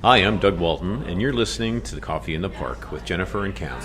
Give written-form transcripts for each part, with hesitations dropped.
Hi, I'm Doug Walton, and you're listening to the Coffee in the Park with Jennifer and Cam.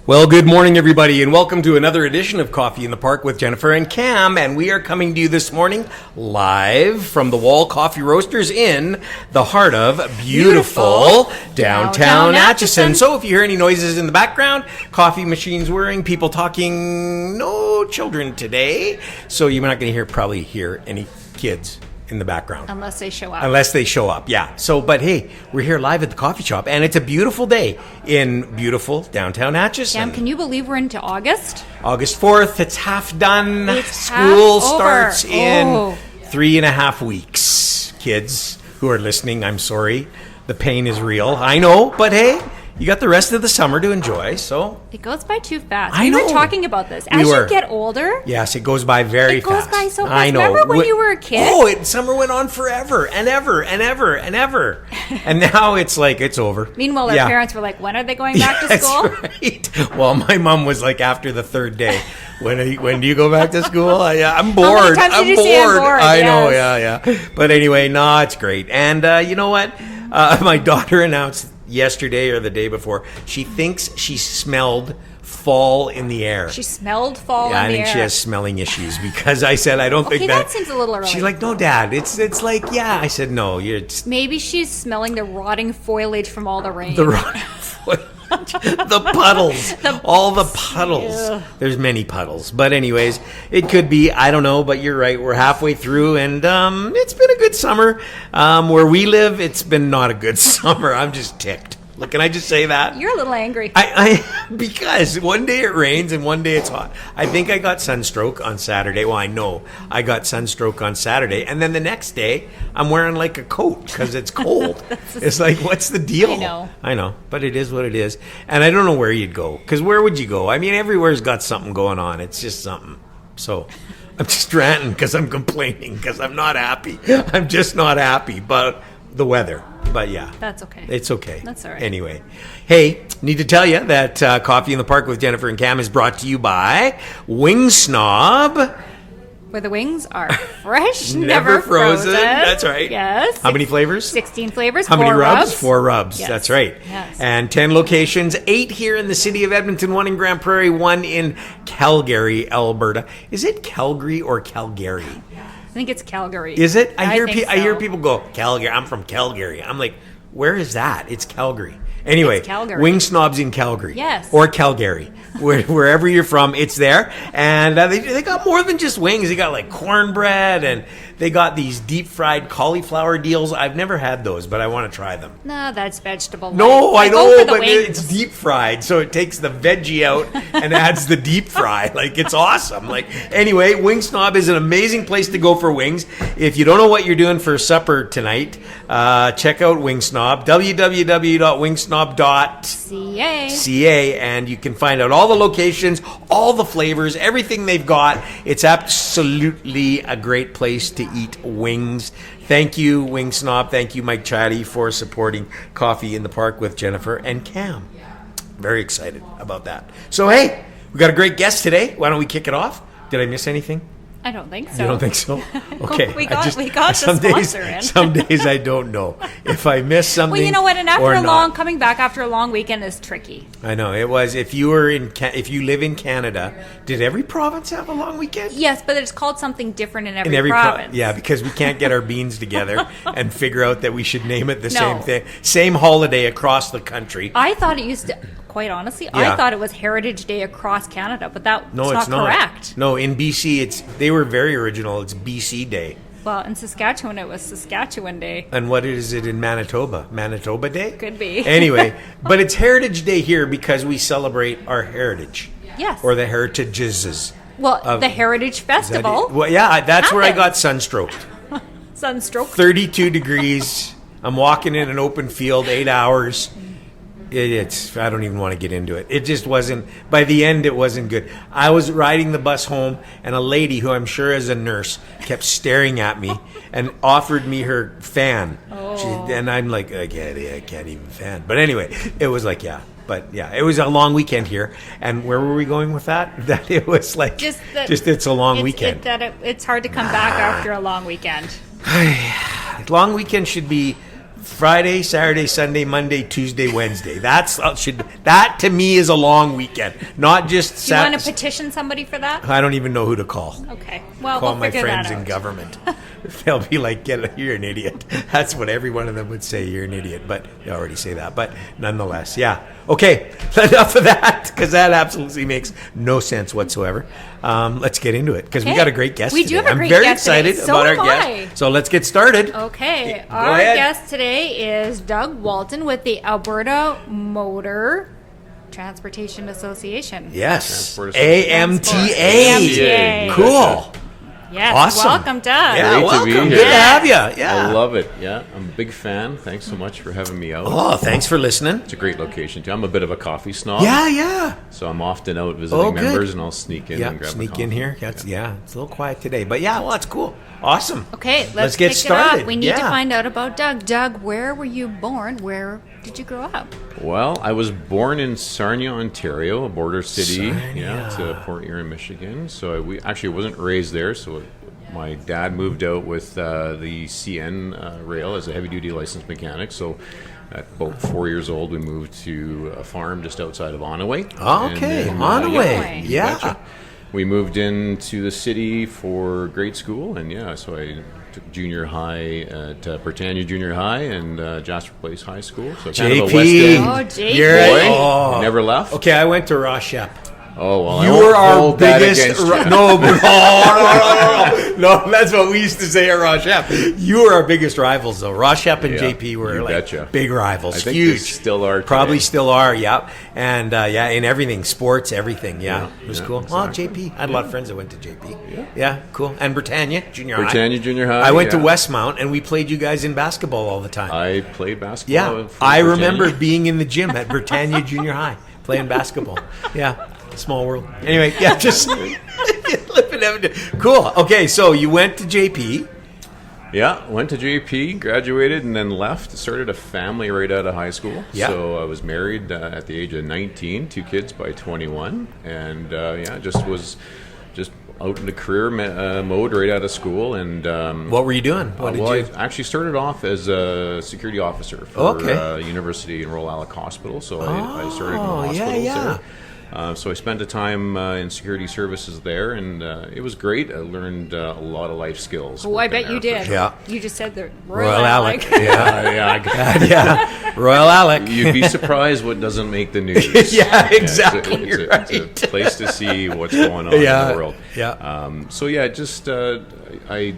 Well, good morning, everybody, and welcome to another edition of Coffee in the Park with Jennifer and Cam. And we are coming to you this morning live from the Wall Coffee Roasters in the heart of beautiful downtown Atchison. So if you hear any noises in the background, coffee machines whirring, people talking, no children today. So you're not going to probably hear any kids in the background. Unless they show up. Yeah. So, but hey, we're here live at the coffee shop, and it's a beautiful day in beautiful downtown Atchison. Cam, can you believe we're into August? August 4th, it's half done. School starts in 3.5 weeks. Kids who are listening, I'm sorry. The pain is real. I know, but hey, you got the rest of the summer to enjoy, so. It goes by too fast. I know. We were talking about this. As you get older. Yes, it goes by very fast. It goes by so fast. I know. Remember when you were a kid? Oh, summer went on forever and ever and ever and ever. And now it's like, it's over. Meanwhile, our parents were like, when are they going back to school? That's right. Well, my mom was like, after the third day, when do you go back to school? I'm bored. How many times did you say I'm bored? I know, yeah. But anyway, it's great. And you know what? My daughter announced yesterday or the day before, she thinks she smelled fall in the air. She smelled fall in the air. Yeah, I think she has smelling issues because I said, I don't think that seems a little early. She's like, no, Dad, it's like, yeah. I said, no, maybe she's smelling the rotting foliage from all the rain. The rotting foliage. The puddles. All the puddles. Yeah. There's many puddles. But anyways, it could be, I don't know, but you're right. We're halfway through, and it's been a good summer. Where we live, it's been not a good summer. I'm just ticked. Look, can I just say that? You're a little angry. Because one day it rains and one day it's hot. I think I got sunstroke on Saturday. Well, I know I got sunstroke on Saturday. And then the next day, I'm wearing like a coat because it's cold. It's like, what's the deal? I know. But it is what it is. And I don't know where you'd go. Because where would you go? I mean, everywhere's got something going on. It's just something. So I'm just ranting because I'm complaining because I'm not happy. I'm just not happy. But the weather. But yeah. That's okay. It's okay. That's all right. Anyway. Hey, need to tell you that Coffee in the Park with Jennifer and Cam is brought to you by Wing Snob. Where the wings are fresh, never frozen. That's right. Yes. How many flavors? 16 flavors. How many rubs? 4 rubs. Yes. That's right. Yes. And 10 locations, 8 here in the city of Edmonton, 1 in Grand Prairie, 1 in Calgary, Alberta. Is it Calgary or Calgary? I think it's Calgary. Is it? I hear people go, Calgary. I'm from Calgary. I'm like, where is that? It's Calgary. Anyway, it's Calgary. Wing Snob's in Calgary. Yes. Or Calgary. Wherever you're from, it's there. And they got more than just wings. They got like cornbread, and they got these deep fried cauliflower deals. I've never had those, but I want to try them. No, that's vegetable. No, I know, but it's deep fried, so it takes the veggie out and adds the deep fry. Like, it's awesome. Like, anyway, Wing Snob is an amazing place to go for wings. If you don't know what you're doing for supper tonight, check out Wing Snob, www.wingsnob.ca, and you can find out all the locations, all the flavors, everything they've got. It's absolutely a great place to eat wings. Thank you, Wing Snob. Thank you, Mike Chatty, for supporting Coffee in the Park with Jennifer and Cam. Very excited about that. So, hey, we got a great guest today. Why don't we kick it off? Did I miss anything? I don't think so. You don't think so? Okay. we got the sponsor in. Some days I don't know if I miss something. Well, you know what? And coming back after a long weekend is tricky. I know it was. If you live in Canada, did every province have a long weekend? Yes, but it's called something different in every province. Yeah, because we can't get our beans together and figure out that we should name it the same thing, same holiday across the country. I thought it used to. Quite honestly, I thought it was Heritage Day across Canada, but that's not correct. No, in BC, they were very original. It's BC Day. Well, in Saskatchewan, it was Saskatchewan Day. And what is it in Manitoba? Manitoba Day? Could be. Anyway, but it's Heritage Day here because we celebrate our heritage. Yes. Or the heritages. Well, the Heritage Festival. Well, yeah, that's where I got sunstroked. Sunstroke. 32 degrees. I'm walking in an open field, 8 hours. I don't even want to get into it. It just wasn't, by the end, it wasn't good. I was riding the bus home, and a lady who I'm sure is a nurse kept staring at me and offered me her fan. And I'm like, I can't even fan. But anyway, it was like, But yeah, it was a long weekend here. And where were we going with that? That it was like just it's a long weekend. It's hard to come back after a long weekend. Long weekend should be Friday, Saturday, Sunday, Monday, Tuesday, Wednesday. That to me is a long weekend, not just. Do you want to petition somebody for that? I don't even know who to call. Okay, well, call we'll my figure friends that out. in government. They'll be like, "You're an idiot." That's what every one of them would say. You're an idiot, but they already say that. But nonetheless, yeah. Okay, enough of that because that absolutely makes no sense whatsoever. Let's get into it because we got a great guest. We do have a great I'm guest very excited today. about our So am I. guest. So let's get started. Okay, Go our ahead. guest today is Doug Walton with the Alberta Motor Transportation Association. Yes, Transport AMTA. AMTA. Cool. Yes, Awesome. welcome, Doug. Yeah, Great to welcome. be Good here. to have you. Yeah. I love it. Yeah, I'm a big fan. Thanks so much for having me out. Oh, thanks for listening. It's a great location too. I'm a bit of a coffee snob. Yeah. So I'm often out visiting good. members, and I'll sneak in and grab a sneak coffee. in here. It's a little quiet today, but yeah, well, it's cool. Awesome. Okay, Let's pick get started. It up. We need to Yeah. find out about Doug. Doug, where were you born? Where did you grow up? Well, I was born in Sarnia, Ontario, a border city, Sarnia. to Port Erie, Michigan. So we actually wasn't raised there. So my dad moved out with the CN rail as a heavy-duty licensed mechanic. So at about 4 years old, we moved to a farm just outside of Onoway. Okay, And then, Onoway. you Yeah. betcha. We moved into the city for grade school, and so I took junior high at Britannia Junior High and Jasper Place High School. So kind of a West JP. End Oh, JP. You're boy. oh. Never left. Okay, I went to Rochep. Oh, well, You I won't were our hold that biggest. against you. No, that's what we used to say at Rochep. You were our biggest rivals, though. Rochep and Yeah, JP were you like betcha. big rivals. I think Huge. they still are today. Probably still are. Yeah, and in everything, sports, everything. Yeah, it was yeah, cool. exactly. Well, JP. I had a lot of friends that went to JP. Yeah, cool. And Britannia Junior High. Britannia Junior High. I went to yeah. Westmount, and we played you guys in basketball all the time. I played basketball. Yeah, for I Britannia. remember being in the gym at Britannia Junior High playing basketball. Yeah, small world. Anyway, yeah, just cool. Okay, so you went to JP. Yeah, went to JP, graduated, and then left. Started a family right out of high school. Yeah. So I was married at the age of 19, 2 kids by 21, and was just out in the career mode right out of school. And What were you doing? What did you? I actually started off as a security officer for University in Royal Alec Hospital. So I started in the hospitals there. So I spent a time in security services there, and it was great. I learned a lot of life skills. Oh, I working bet you there, for did. sure. Yeah. You just said the Royal Alec. Yeah. Yeah, Royal Alec. You'd be surprised what doesn't make the news. Yeah, exactly. It's You're it's a place to see what's going on in the world. Yeah. I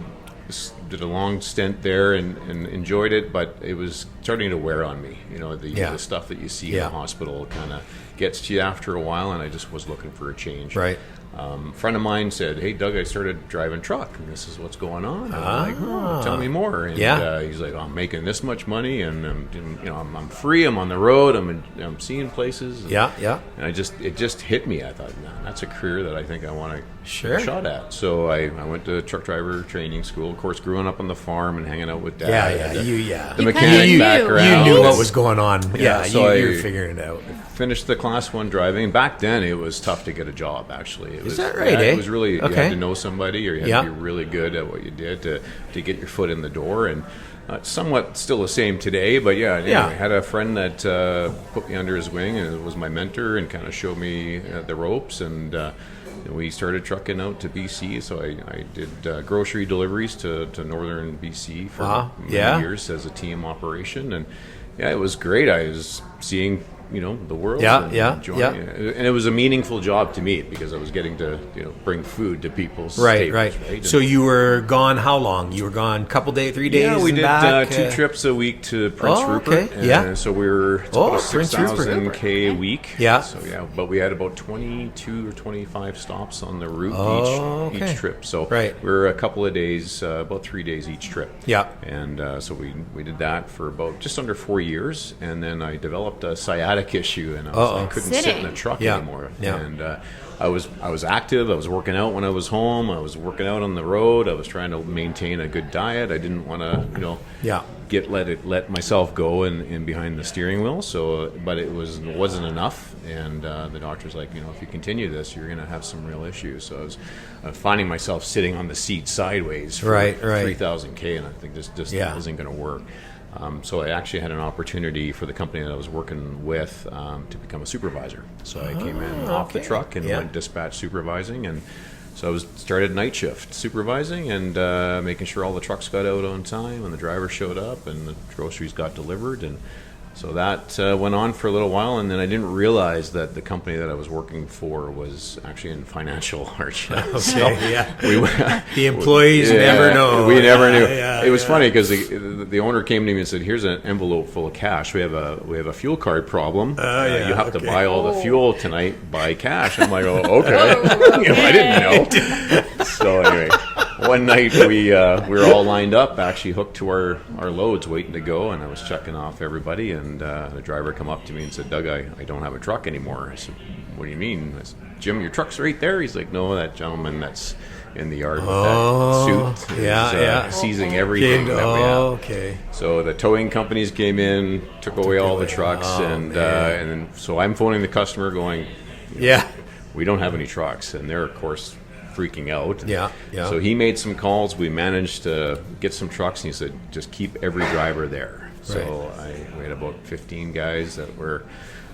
did a long stint there and enjoyed it, but it was starting to wear on me. The stuff that you see in the hospital kind of gets to you after a while, and I just was looking for a change. Right. A friend of mine said, "Hey, Doug, I started driving truck, and this is what's going on." And I'm like, "Oh, tell me more." And he's like, "I'm making this much money, and I'm free. I'm on the road. I'm seeing places." And, Yeah. And it just hit me. I thought, man, that's a career that I think I want to Sure. take a shot at. So I went to truck driver training school. Of course, growing up on the farm and hanging out with Dad. Yeah. The You mechanic kinda background. You knew what was going on. Yeah, you so were I- figuring it out. Finished the class 1 driving. Back then, it was tough to get a job. Actually, Is that right? Yeah, eh? it was really you Okay. had to know somebody, or you had Yeah. to be really good at what you did to get your foot in the door. And somewhat still the same today, but anyway, I had a friend that put me under his wing and was my mentor and kind of showed me the ropes. And we started trucking out to BC. So I did grocery deliveries to northern BC for many years as a team operation. And it was great. I was seeing the world. And enjoying it. And it was a meaningful job to me because I was getting to bring food to people's tables, right? So you were gone how long? You were gone a couple days, 3 days. Yeah, we and did back, 2 trips a week to Prince Rupert. Okay. Yeah. So we were about Prince Rupert. 6,000 K a week. Yeah. So but we had about 22 or 25 stops on the route each trip. So we were a couple of days, about 3 days each trip. Yeah. And so we did that for about just under 4 years, and then I developed a sciatica sciatic issue, and I couldn't sit in the truck anymore. Yeah. And I was active. I was working out when I was home. I was working out on the road. I was trying to maintain a good diet. I didn't want to, let myself go and behind the steering wheel. So, but it wasn't enough. And the doctor's like, if you continue this, you're going to have some real issues. So I was finding myself sitting on the seat sideways for 3,000 K, and I think this just isn't going to work. So I actually had an opportunity for the company that I was working with to become a supervisor. So I came in off the truck and went dispatch supervising, and so I started night shift supervising and making sure all the trucks got out on time and the driver showed up and the groceries got delivered. And so that went on for a little while, and then I didn't realize that the company that I was working for was actually in financial hardship. The employees never know. We never knew. It was funny because the owner came to me and said, "Here's an envelope full of cash. We have a fuel card problem. You have to buy all the fuel tonight by cash." I'm like, "Oh, okay." I didn't know. So anyway. One night we were all lined up, actually hooked to our loads, waiting to go, and I was checking off everybody, and the driver come up to me and said, "Doug, I don't have a truck anymore." I said, "What do you mean?" I said, "Jim, your truck's right there." He's like, "No, that gentleman that's in the yard with that suit is seizing everything that we have." Okay. So the towing companies came in, took away all the trucks, and then so I'm phoning the customer going, "We don't have any trucks," and they're of course freaking out. So he made some calls. We managed to get some trucks, and he said, "Just keep every driver there." So we had about 15 guys that were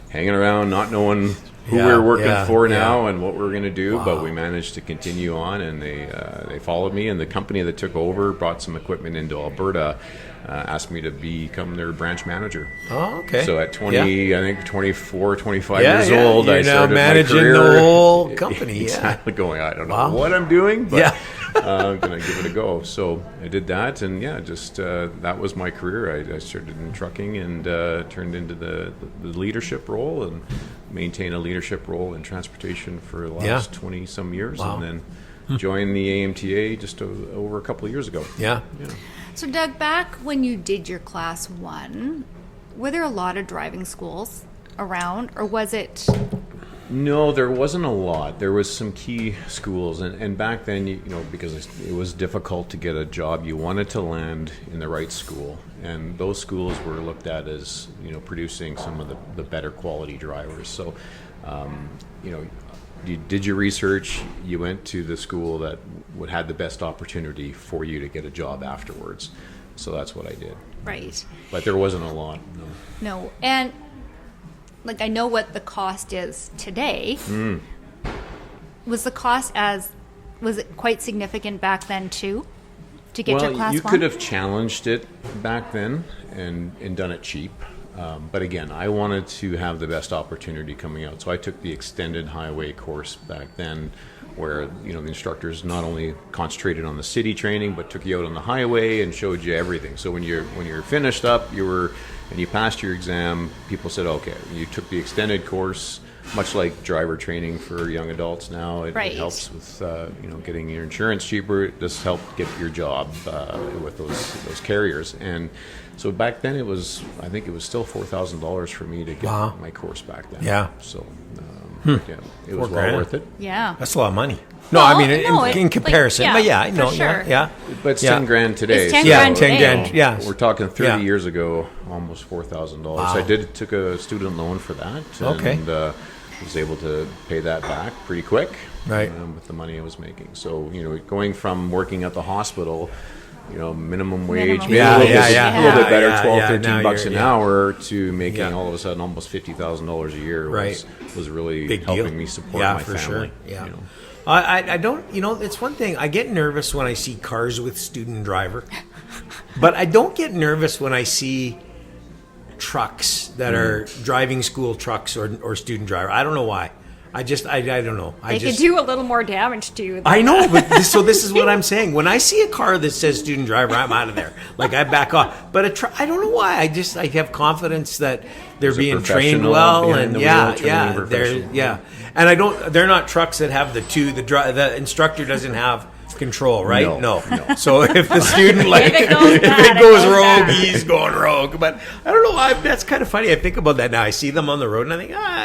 hanging around, not knowing who we were working for now and what we were going to do. But we managed to continue on, and they followed me. And the company that took over brought some equipment into Alberta. Asked me to become their branch manager. Oh, okay. So at 20, I think 24, 25 years old, I started managing my career. The whole company. Exactly. Going, I don't know what I'm doing, but I'm going to give it a go. So I did that, and just that was my career. I started in trucking and turned into the leadership role and maintained a leadership role in transportation for the last 20-some years, and then joined the AMTA just over a couple of years ago. So, Doug, back when you did your Class 1, were there a lot of driving schools around, or was it... No, there wasn't a lot. There was some key schools, and back then, because it was difficult to get a job, you wanted to land in the right school, and those schools were looked at as, producing some of the better quality drivers. So, you did your research, you went to the school that would have the best opportunity for you to get a job afterwards. So that's what I did. Right. But there wasn't a lot. No. And, I know what the cost is today. Was it quite significant back then, too, to get your Class 1? You could have challenged it back then and done it cheap. But again, I wanted to have the best opportunity coming out. So I took the extended highway course back then where, the instructors not only concentrated on the city training, but took you out on the highway and showed you everything. So when you're finished up, and you passed your exam, people said, okay, you took the extended course, much like driver training for young adults now. It helps with, getting your insurance cheaper. This helped get your job with those carriers. And so back then I think it was still $4,000 for me to get my course back then. Yeah. So, it was well worth it. Yeah. That's a lot of money. No, in comparison. But But it's 10 grand today. It's 10 grand today. 10 grand, yeah. We're talking 30 years ago, almost $4,000. Wow. So I took a student loan for that. And was able to pay that back pretty quick. Right. With the money I was making. So, going from working at the hospital, minimum wage, maybe a little bit better, $12-13 an hour, to making all of a sudden almost $50,000 a year was really big helping deal. me support my family. Sure. Yeah. I don't, it's one thing. I get nervous when I see cars with student driver, but I don't get nervous when I see trucks that are driving school trucks or student driver. I don't know why. I don't know. They could do a little more damage to you. I know, but this is what I'm saying. When I see a car that says student driver, I'm out of there. I back off. But I don't know why. I have confidence that they're being trained well, and and they're not trucks that have the instructor doesn't have control, right? No. So if the student If it goes bad, it goes goes rogue, bad. he's going rogue. But I don't know. That's kind of funny. I think about that now. I see them on the road, and I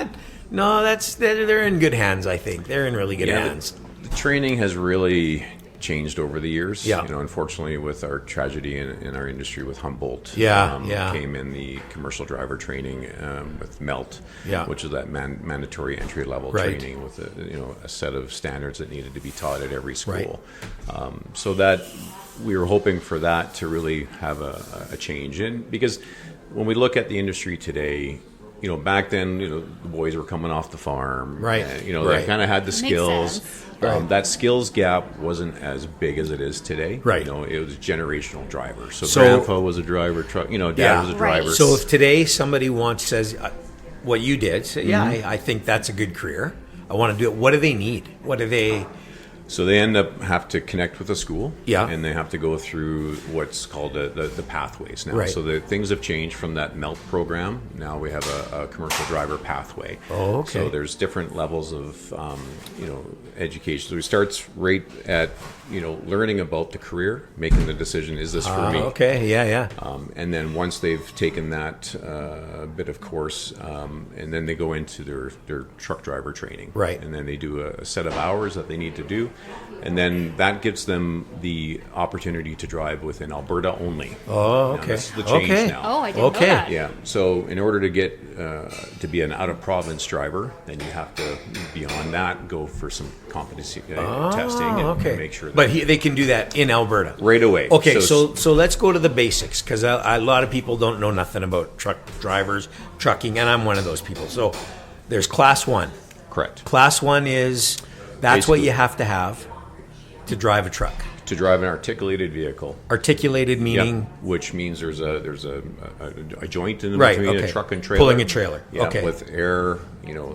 think, no, they're in good hands. I think they're in really good hands. The training has really changed over the years. Yeah. Unfortunately, with our tragedy in our industry with Humboldt, Yeah. came in the commercial driver training with MELT, which is that mandatory entry level training with a set of standards that needed to be taught at every school. Right. So that we were hoping for that to really have a change in, because when we look at the industry today, back then, the boys were coming off the farm. Right. They kind of had the skills. sense. Right. That skills gap wasn't as big as it is today. Right. It was generational drivers. So So- grandpa was a driver, dad was a driver. Right. So if today somebody says what you did, say, I think that's a good career. I want to do it. What do they need? What do they? So they have to connect with a school, and they have to go through what's called the pathways now. Right. So the things have changed from that MELT program. Now we have a commercial driver pathway. Oh, okay. So there's different levels of education. So it starts right at learning about the career, making the decision: is this for me? Okay, yeah. And then once they've taken that bit of course, and then they go into their truck driver training. Right. And then they do a set of hours that they need to do. And then that gives them the opportunity to drive within Alberta only. Oh, Now, okay. this is the change Okay. now. Oh, I didn't know Okay. that. Yeah. So in order to get to be an out-of-province driver, then you have to, beyond that, go for some competency testing and make sure that But they can do that in Alberta. right away. Okay, so let's go to the basics, because a lot of people don't know nothing about trucking, and I'm one of those people. So there's Class 1. correct. Class 1 is, that's what you have to have to drive a truck. To drive an articulated vehicle. Articulated meaning? Yep, which means there's a joint in Right, between okay. a truck and trailer. Pulling a trailer, Yeah, okay. with air,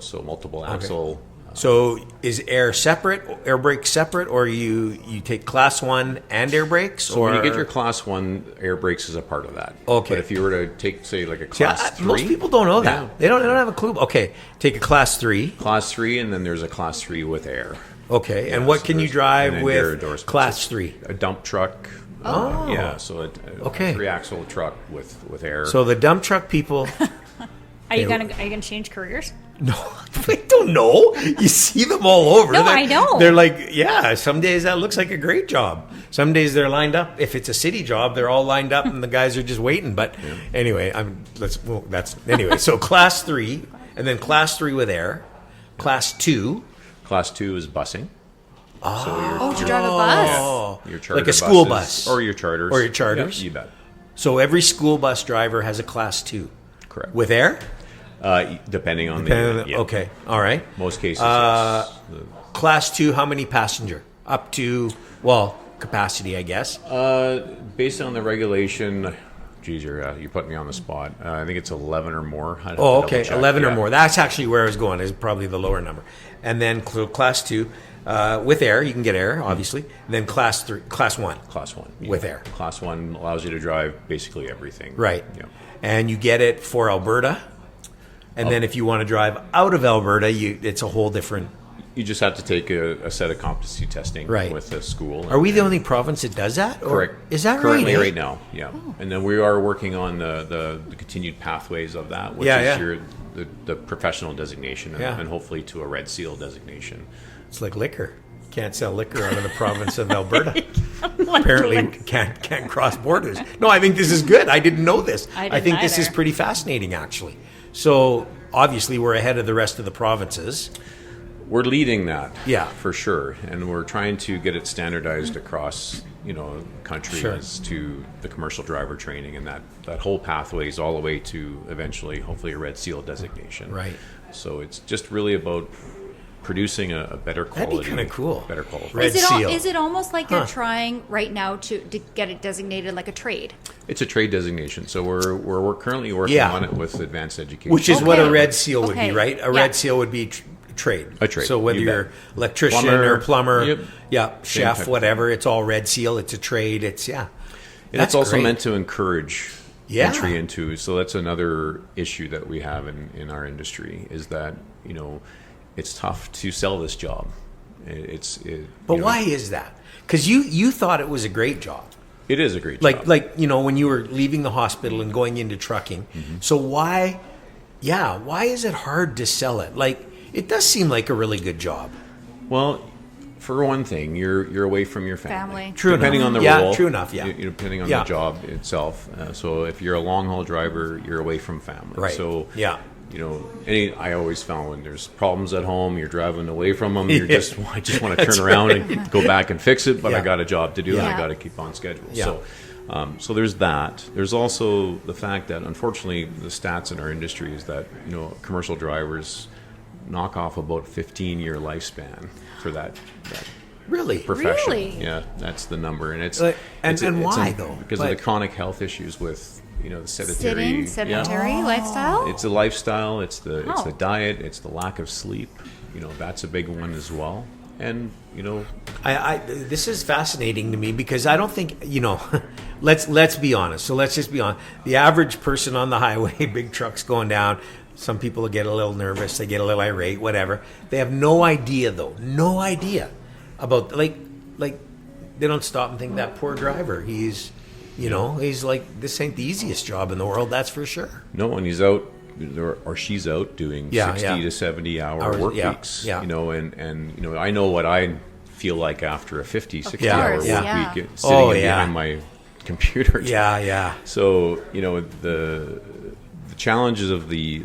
so multiple axle. So is air separate, air brakes separate, or you take Class 1 and air brakes? So when you get your Class 1, air brakes is a part of that. Okay. But if you were to take, say, like a See, Class 3. most people don't know that. Yeah. They don't have a clue. Okay, take a Class 3. Class 3, and then there's a Class 3 with air. Okay, and Yeah, what so can you there's- drive and then their with endorsements. Class 3? A dump truck. Oh. Yeah, so a Okay. 3-axle truck with air. So the dump truck people, Are you gonna change careers? no, I don't know. You see them all over. No, They're- I know. They're like, yeah, some days that looks like a great job. Some days they're lined up. If it's a city job, they're all lined up and the guys are just waiting. But anyway, so Class 3, and then Class 3 with air. Class 2. Class 2 is busing. Oh, to drive a bus. Oh, Your charter like a school buses, bus. or your charters. Or your charters. Yep, you bet. So every school bus driver has a Class 2. Correct. With air? Depending on Depending the yeah. Okay, all right. Most cases, yes. Class 2, how many passenger? Up to, capacity, I guess. Based on the regulation, geez, you put me on the spot. I think it's 11 or more. I'd have to Oh, okay, double check. 11 or Yeah. more. That's actually where I was going, is probably the lower number. And then Class 2, with air, you can get air, obviously. And then Class 1. Class 1. Yeah. With air. Class 1 allows you to drive basically everything. Right. Yeah. And you get it for Alberta. And then if you want to drive out of Alberta, it's a whole different... You just have to take a set of competency testing Right. with a school. Are we the only province that does that? Or Correct. Is that Currently, right? right now, yeah. And then we are working on the continued pathways of that, which Yeah, is yeah. the professional designation, and, Yeah. and hopefully to a Red Seal designation. It's like liquor. Can't sell liquor out of the province of Alberta. Apparently can't cross borders. No, I think this is good. I didn't know this. I I didn't think this is either. pretty fascinating, actually. So obviously we're ahead of the rest of the provinces. We're leading that, Yeah. for sure, and we're trying to get it standardized across, country Sure. as to the commercial driver training, and that whole pathways all the way to eventually, hopefully, a Red Seal designation. Right. So it's just really about producing a better That'd quality. be kinda cool. Better quality. Red Is it, Seal. is it almost like Huh. you're trying right now to get it designated like a trade? It's a trade designation, so we're currently working Yeah. on it with advanced education. Which is what a Okay. Red Seal would Okay. be, right? A Yeah. Red Seal would be trade. A trade, So whether you bet. you're electrician Plumber, or plumber, yep. yeah, Same chef, type. whatever, it's all Red Seal. It's a trade. It's, yeah. And That's it's also great. meant to encourage Yeah. entry into. So that's another issue that we have in our industry is that it's tough to sell this job. But why is that? Because you thought it was a great job. It is a great job. Like when you were leaving the hospital and going into trucking. So why is it hard to sell it? Like, it does seem like a really good job. Well, for one thing, you're away from your family. True depending enough. on the role. True enough. Yeah. Depending on the job itself. So if you're a long haul driver, you're away from family. Right. So yeah. I always found when there's problems at home, you're driving away from them. I just want to turn around and go back and fix it, but I got a job to do and I got to keep on schedule. Yeah. So there's that. There's also the fact that unfortunately the stats in our industry is that commercial drivers knock off about 15-year lifespan for that really profession. Really? Yeah, that's the number, and it's why though? Because of the chronic health issues with the sedentary lifestyle. It's a lifestyle. It's the diet. It's the lack of sleep. That's a big one as well. And I this is fascinating to me because I don't think let's be honest. So let's just be honest. The average person on the highway, big trucks going down. Some people get a little nervous. They get a little irate. Whatever. They have no idea about like they don't stop and think that poor driver. He's like, this ain't the easiest job in the world. That's for sure. No, and he's out. Or she's out doing 60 to 70 hour work weeks, and I know what I feel like after a 50, 60 hour work week sitting behind my computer. So, the challenges of the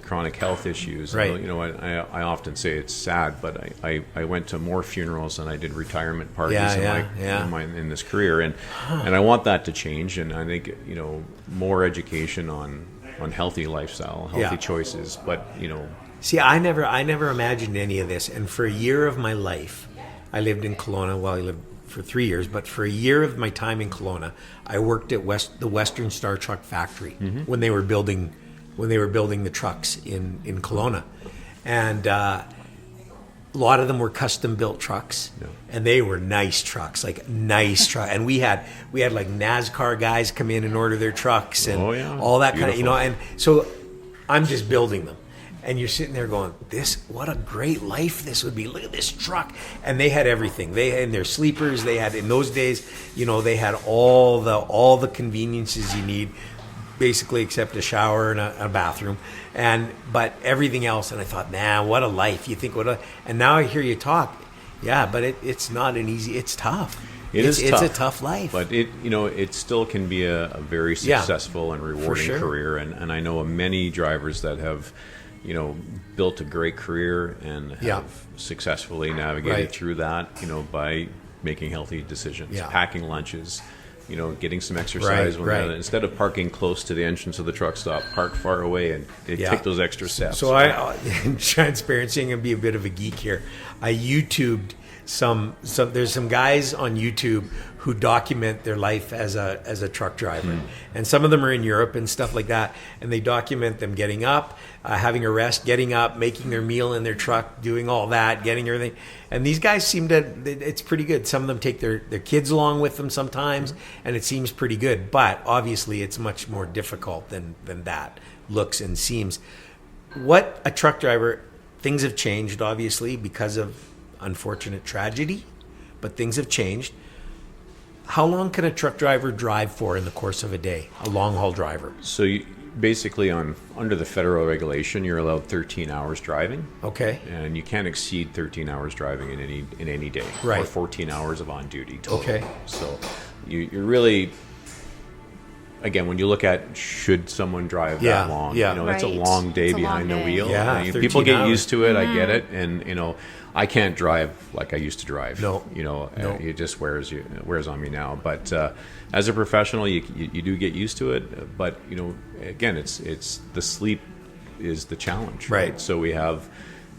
chronic health issues, I often say it's sad, but I went to more funerals than I did retirement parties in this career, and I want that to change, and I think, more education on healthy lifestyle, healthy choices. But see, I never imagined any of this. And for a year of my life, I lived in Kelowna. Well, I lived for 3 years, but for a year of my time in Kelowna, I worked at the Western Star Truck Factory when they were building the trucks in Kelowna, and a lot of them were custom built trucks, and they were nice trucks, and we had like NASCAR guys come in and order their trucks and all that kind of, and so I'm just building them, and you're sitting there going, what a great life this would be. Look at this truck. And they had everything. They had their sleepers. They had, in those days, they had all the conveniences you need, basically, except a shower and a bathroom, but everything else. And I thought, man, what a life! You think and now I hear you talk, but it's not an easy. It's tough. It's a tough life. But it still can be a very successful and rewarding career. And I know of many drivers that have, built a great career and have successfully navigated through that, by making healthy decisions, packing lunches. Getting some exercise instead of parking close to the entrance of the truck stop, park far away and take those extra steps. So in transparency, I'm going to be a bit of a geek here. I YouTubed there's some guys on YouTube who document their life as a truck driver, and some of them are in Europe and stuff like that, and they document them getting up, having a rest, getting up, making their meal in their truck, doing all that, getting everything. And these guys it's pretty good. Some of them take their kids along with them sometimes, and it seems pretty good, but obviously it's much more difficult than that looks and seems. What a truck driver, things have changed obviously because of unfortunate tragedy, but things have changed. How long can a truck driver drive for in the course of a day? A long haul driver. So basically, under the federal regulation, you're allowed 13 hours driving. Okay. And you can't exceed 13 hours driving in any day. Right. Or 14 hours of on duty total. Okay. So you're really, again, when you look at should someone drive that long, that's a long day behind the wheel. Yeah, people get hours. used to it. I get it, and I can't drive like I used to drive. No. It just wears on me now. But as a professional, you do get used to it. But again, it's the sleep is the challenge. Right. So we have,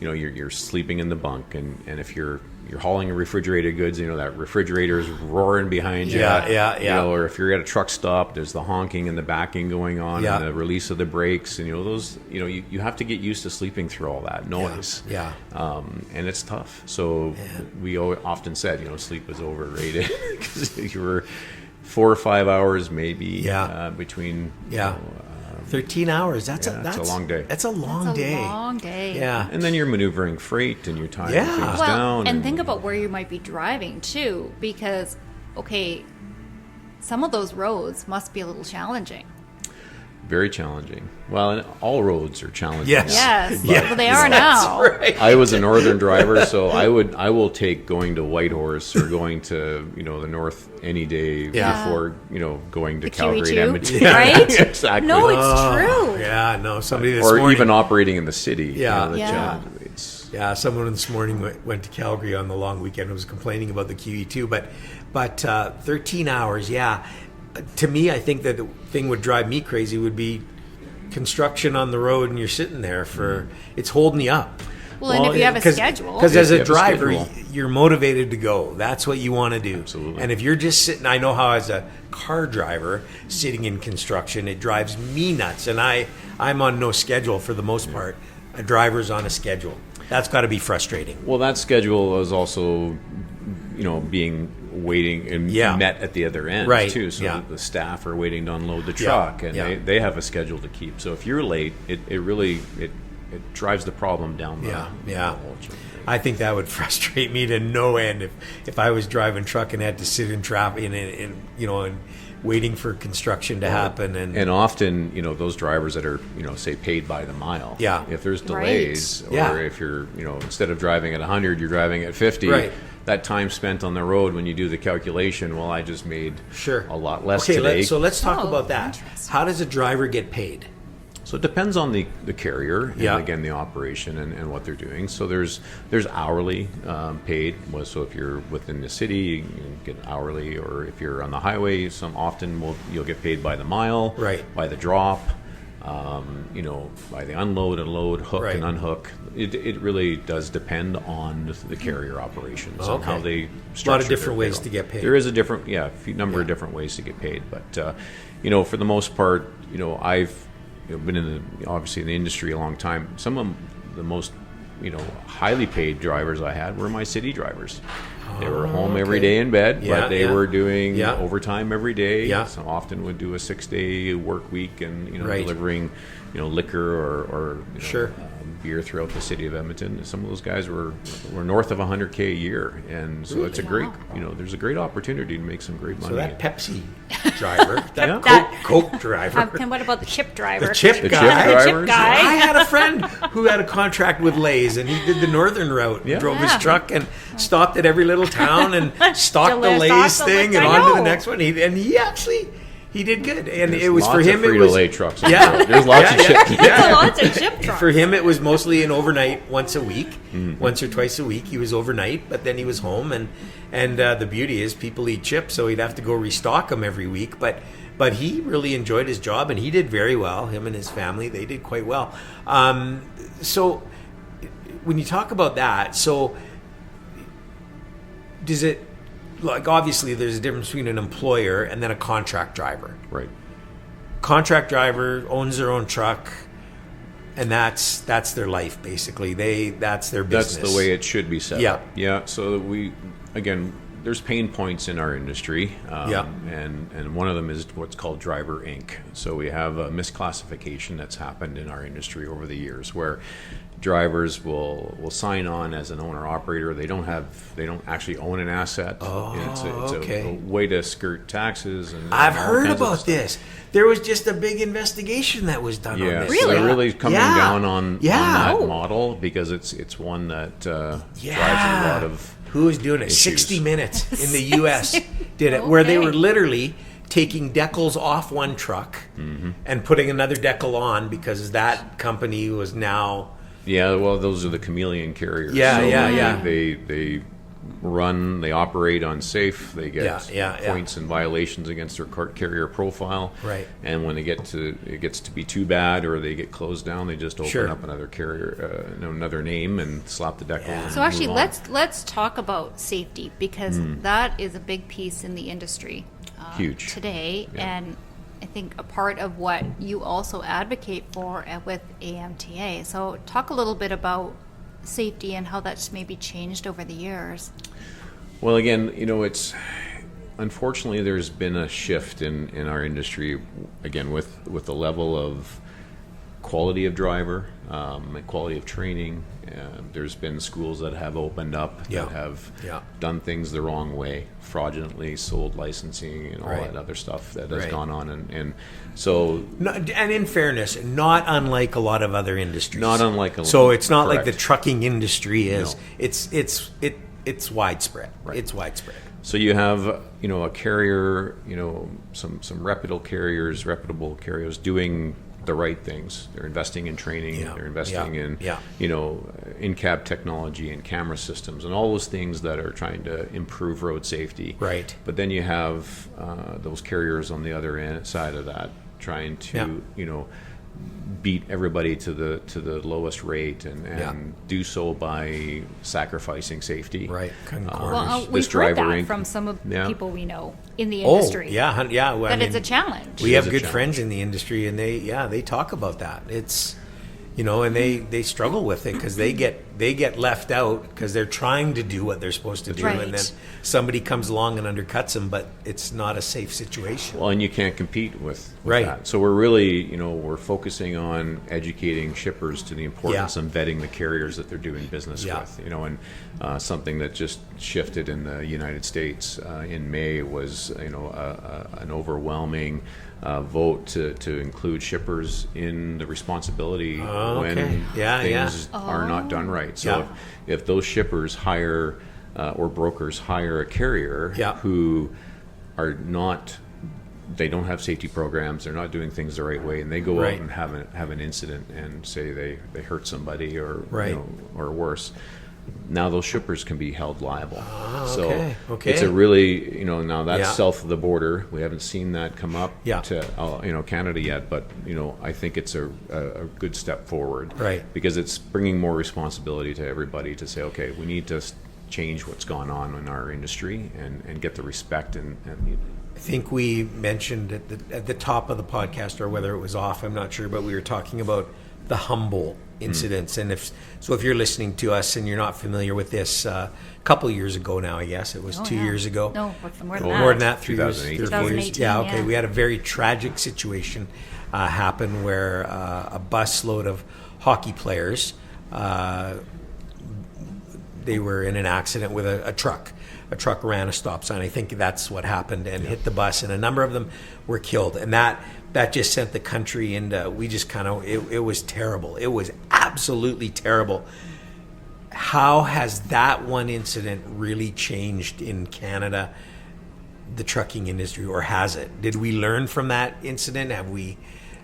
you're sleeping in the bunk, and if you're hauling refrigerated goods, that refrigerator's roaring behind you. Or if you're at a truck stop, there's the honking and the backing going on, and the release of the brakes, and those. You have to get used to sleeping through all that noise. And it's tough. So we often said, sleep is overrated because you were 4 or 5 hours maybe between 13 hours. That's a long day. That's a long day. That's a long day. Yeah. And then you're maneuvering freight and you're tying Yeah. things Well, down. and think about where you might be driving too, because some of those roads must be a little challenging. Very challenging. Well, and all roads are challenging. Yes. Yes, Yeah. well, they are now. Right. I was a northern driver, so I will take going to Whitehorse or going to the north any day Yeah. before going to The Calgary QE2, and Edmonton. right? Exactly. No, it's true. Yeah, no, somebody this or morning. even operating in the city. Yeah. the Yeah. challenge. It's Yeah, someone this morning went to Calgary on the long weekend and was complaining about the QE2, but 13 hours, yeah. To me, I think that the thing would drive me crazy would be construction on the road and you're sitting there it's holding you up. Well, and if you have a schedule. Because as If you a have a driver, schedule. you're motivated to go. That's what you want to do. Absolutely. And if you're just sitting, I know how as a car driver sitting in construction, it drives me nuts. And I'm on no schedule for the most part. A driver's on a schedule. That's got to be frustrating. Well, that schedule is also, being waiting and Yeah. met at the other end Right, too. So yeah. the staff are waiting to unload the Yeah, truck, and yeah. they have a schedule to keep. So if you're late, it really drives the problem down. Yeah, the yeah. whole chain. I think that would frustrate me to no end if I was driving truck and had to sit in traffic and waiting for construction to happen And often, those drivers that are, say, paid by the mile. Yeah. If there's Right. delays, or Yeah. if you're, instead of driving at 100, you're driving at 50. Right. That time spent on the road when you do the calculation, well, I just made sure a lot less okay, today. so let's talk Oh, about that. interesting. How does a driver get paid? So it depends on the carrier and Yeah. again the operation and what they're doing. So there's hourly paid. So if you're within the city, you can get hourly, or if you're on the highway, you'll get paid by the mile, Right. by the drop, by the unload and load, hook Right. and unhook. It really does depend on the carrier operations and how Okay. they A lot structure of different their ways payroll. to get paid. There is a number of different ways to get paid, but for the most part, I've been obviously in the industry a long time. Some of the most highly paid drivers I had were my city drivers. They were home every day in bed, Yeah, but they yeah. were doing Yeah. overtime every day. Yeah. Some often would do a 6-day work week and Right. delivering liquor or Sure. beer throughout the city of Edmonton. Some of those guys were north of $100K a year, and so it's a great there's a great opportunity to make some great money. So that Pepsi driver, that Yeah. Coke driver, And what about the chip driver? the chip The guy. chip The drivers. chip guy. I had a friend who had a contract with Lay's, and he did the northern route. Yeah. Drove his Yeah. truck and stopped at every little town and stocked the Stocked Lay's the thing Lay's, and I on to the know. next one. He did good, and There's it was for lots him. of It was Frito-Lay trucks. on Yeah. the road. There's lots of Yeah, chip. yeah. Lots of chip trucks. For him, it was mostly an overnight once a week, Mm-hmm. once or twice a week. He was overnight, but then he was home, and the beauty is people eat chips, so he'd have to go restock them every week. But he really enjoyed his job, and he did very well. Him and his family, they did quite well. So when you talk about that, so does it, like, obviously there's a difference between an employer and then a contract driver. Right. Contract driver owns their own truck, and that's their life basically. That's their business. That's the way it should be set Yeah. up. Yeah. So there's pain points in our industry. Yeah. And one of them is what's called driver Inc. So we have a misclassification that's happened in our industry over the years where drivers will sign on as an owner operator. They don't actually own an asset. Oh, it's okay. a way to skirt taxes. And I've all heard kinds of about stuff. this. There was just a big investigation that was done on Yeah, this. so Really? they're really coming Yeah. down on Yeah. that Oh. model because it's one that drives Yeah. a lot of. Who was doing it? issues. 60 Minutes in the U.S. did it, where they Okay. were literally taking decals off one truck Mm-hmm. and putting another decal on because that company was now. Yeah, well, those are the chameleon carriers. Yeah, yeah. They they operate unsafe. They get Yeah. points and violations against their carrier profile. Right. And when it gets to be too bad or they get closed down, they just open Sure. up another carrier, another name, and slap the decal. Yeah. and So actually, move on. let's talk about safety because that is a big piece in the industry Huge. today, Yeah. and I think a part of what you also advocate for with AMTA. So talk a little bit about safety and how that's maybe changed over the years. Well, again, it's unfortunately, there's been a shift in our industry, again, with the level of quality of driver, and quality of training. There's been schools that have opened up that have done things the wrong way, fraudulently sold licensing and all that other stuff that has gone on. And so... And in fairness, not unlike a lot of other industries. Not unlike a lot. So it's not like Correct. the trucking industry is. No. It's widespread. Right. It's widespread. So you have, a carrier, some reputable carriers doing the right things. They're investing in training. Yeah. They're investing in, Yeah. in-cab technology and camera systems and all those things that are trying to improve road safety. Right. But then you have those carriers on the other side of that trying to, beat everybody to the lowest rate and do so by sacrificing safety. Right. Well, This we've heard driver that Inc. from some of the Yeah. people we know in the industry. Oh, yeah. Well, That it's a challenge. We It have is a good challenge. friends in the industry, and they talk about that. It's, and they struggle with it because they get left out because they're trying to do what they're supposed to do, Right. and then somebody comes along and undercuts them, but it's not a safe situation. Well, and you can't compete with Right. that. So we're really, we're focusing on educating shippers to the importance Yeah. of vetting the carriers that they're doing business Yeah. with. And something that just shifted in the United States in May was, an overwhelming vote to include shippers in the responsibility Oh, okay. when Yeah, things are not done right. So Yeah. if those shippers hire or brokers hire a carrier Yeah. who are not, they don't have safety programs, they're not doing things the right way, and they go Right. out and have an incident and say they hurt somebody or Right. or worse, now those shippers can be held liable. So okay. it's a really, now that's Yeah. south of the border. We haven't seen that come up Yeah. to Canada yet, but I think it's a good step forward, Right. Because it's bringing more responsibility to everybody to say, okay, we need to change what's gone on in our industry and get the respect and I think we mentioned at the top of the podcast, or whether it was off, I'm not sure, but we were talking about the Humboldt incidents. And if you're listening to us and you're not familiar with this, a couple years ago now, I guess it was 2 years ago. No, more than Oh, that. More than that, 3 years. 2018. 4 years. 2018, Yeah, okay. yeah. We had a very tragic situation happen where a busload of hockey players, they were in an accident with a truck. A truck ran a stop sign. I think that's what happened and hit the bus, and a number of them were killed. And that just sent the country into, we just kind of, it was terrible. It was absolutely terrible. How has that one incident really changed in Canada, the trucking industry, or has it? Did we learn from that incident?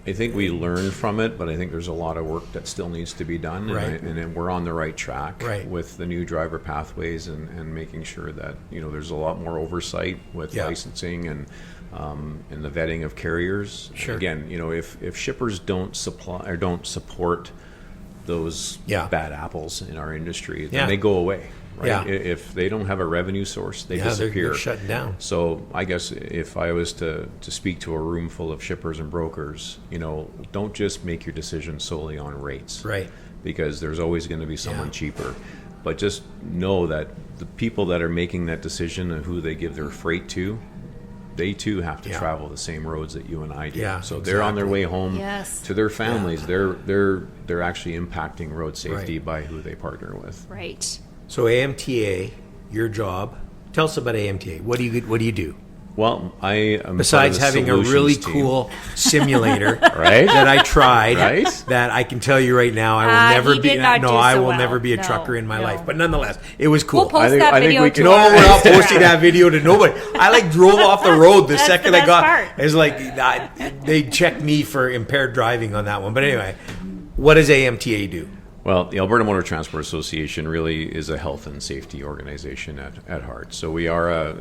I think we learned from it, but I think there's a lot of work that still needs to be done, Right. and we're on the right track Right. with the new driver pathways and making sure that there's a lot more oversight with Yeah. licensing and the vetting of carriers. Sure. Again, if shippers don't supply or don't support those Yeah. bad apples in our industry, then Yeah. they go away. Right? Yeah. If they don't have a revenue source, they Yeah, they're disappear. shutting down. So I guess if I was to speak to a room full of shippers and brokers, don't just make your decision solely on rates. Right. Because there's always going to be someone Yeah. cheaper. But just know that the people that are making that decision and who they give their freight to, they too have to Yeah. travel the same roads that you and I do. Yeah, So they're on their way home Yes. to their families. They're actually impacting road safety by who they partner with. Right. So AMTA, your job. Tell us about AMTA. What do you do? Well, I am Besides part of the having a really solutions team. cool simulator Right? that I tried, Right? that I can tell you right now, I will never he be. did not No, do I so will well. never be a No, trucker in my no. life. But nonetheless, it was cool. We'll post think- that I think video we to can- No, our we're not Instagram. posting that video to nobody. I drove off the road the That's second the I best got. part. It's like they checked me for impaired driving on that one. But anyway, what does AMTA do? Well, the Alberta Motor Transport Association really is a health and safety organization at heart. So we are a